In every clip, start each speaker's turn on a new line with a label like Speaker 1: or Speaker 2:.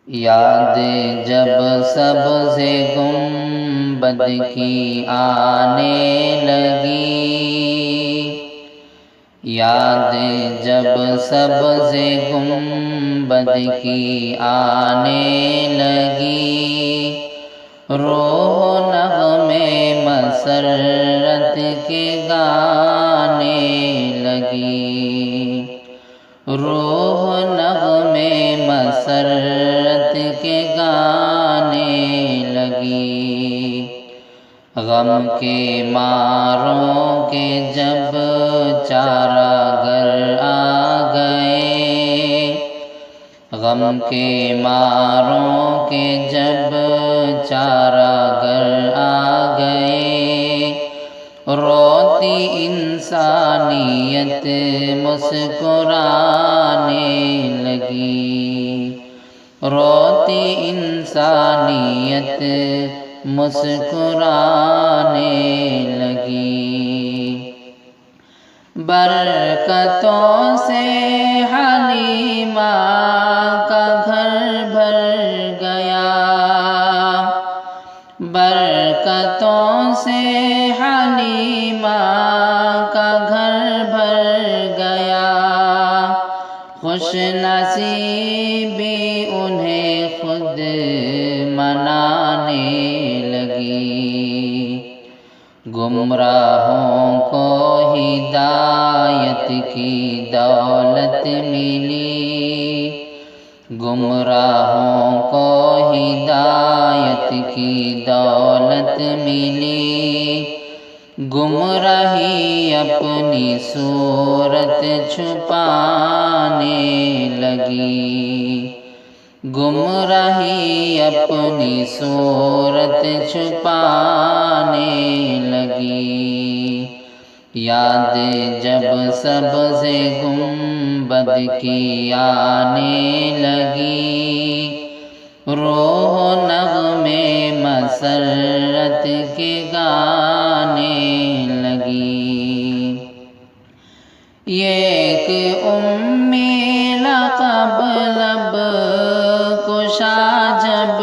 Speaker 1: یاد جب سبز گنبد کی آنے لگی، یاد جب سبز گنبد کی آنے لگی، روح نغمے مسرت کے گانے لگی، روح نغمے مسرت کے گانے لگی۔ غم کے ماروں کے جب چارہ گر آ گئے، غم کے ماروں کے جب چارہ گر آ گئے، روتی انسانیت مسکرانے لگی، روتی انسانیت مسکرانے لگی۔ برکتوں سے حلیمہ کا گھر بھر گیا، برکتوں سے حلیمہ کا گھر بھر گیا، خوش نصیبی انہیں خود منانے لگی، گمراہوں کو ہدایت کی دولت ملی، گمراہوں کو ہدایت کی دولت ملی، گمراہی اپنی صورت چھپانے لگی، گمراہی اپنی صورت چھپانے لگی۔ یاد جب سبز گنبد کی آنے لگی، روح نغمے مسرت کے گانے لگی۔ یہ ایک امی لقب لب کشا جب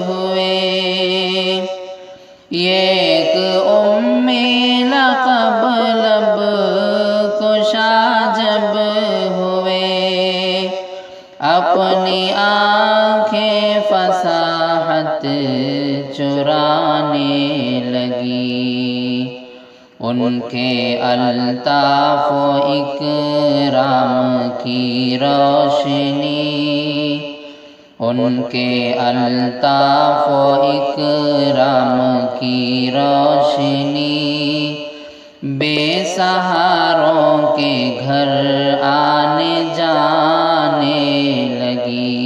Speaker 1: ہوئے، یہ ایک امی لقب لب کشا جب ہوئے، اپنی آنکھیں فصاحت چرانے لگی، ان کے الطاف و اکرام کی روشنی، ان کے الطاف و اکرام کی روشنی، بے سہاروں کے گھر آنے جانے لگی،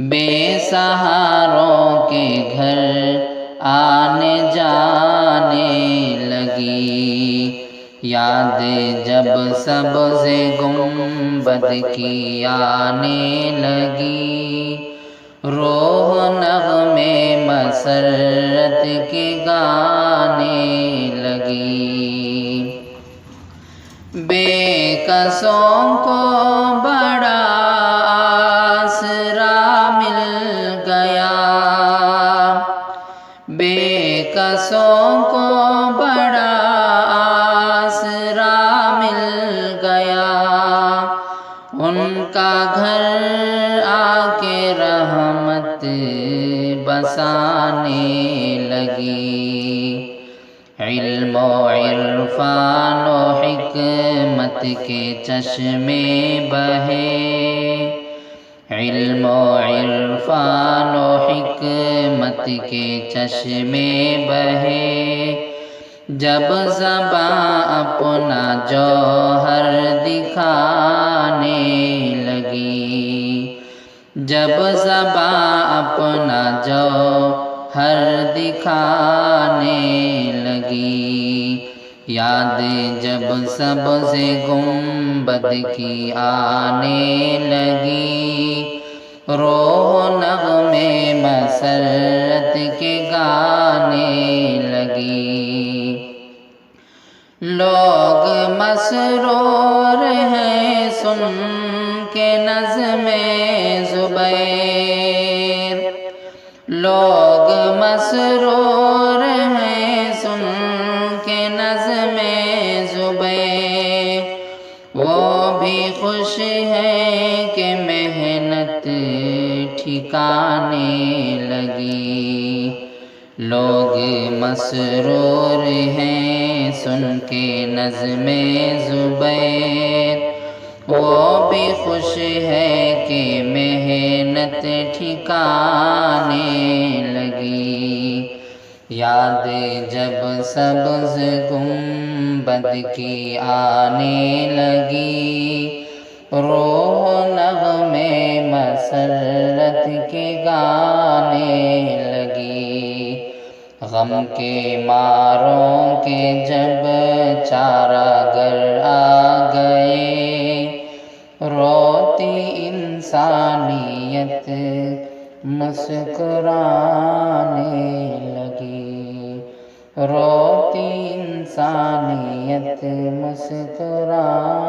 Speaker 1: بے سہاروں کے گھر آنے جانے لگی۔ یاد جب سبز گنبد کی آنے لگی، روح نغمے مسرت کے گانے لگی۔ بے کسوں کو بڑا آسرا مل گیا، بے کسوں کو بڑا آسرا مل گیا، ان کا گھر آ کے رحمت بسانے لگی، علم و عرفان و حکمت کے چشمے بہے، علم و عرفان و حکمت کے چشمے بہے، جب زباں اپنا جوہر دکھانے لگی، جب زباں اپنا جوہر دکھانے لگی۔ یاد جب سبز گنبد کی آنے لگی، روح نغمے مسرت کے گانے لگی۔ لوگ مسرور ہیں سن کے نظم زبیر، لوگ مسرور ہیں سن کے نظم زبیر، وہ بھی خوش ہیں کہ محنت ٹھکانے لگی، لوگ مسرور ہیں سن کے نظم زبیر، وہ بھی خوش ہے کہ محنت ٹھکانے لگی، یاد جب سبز گنبد کی آنے لگی، روح نغمے مسرت کے گانے لگی، غم کے ماروں کے جب چارہ گر آ گئے، روتی انسانیت مسکرانے لگی، روتی انسانیت مسکرانے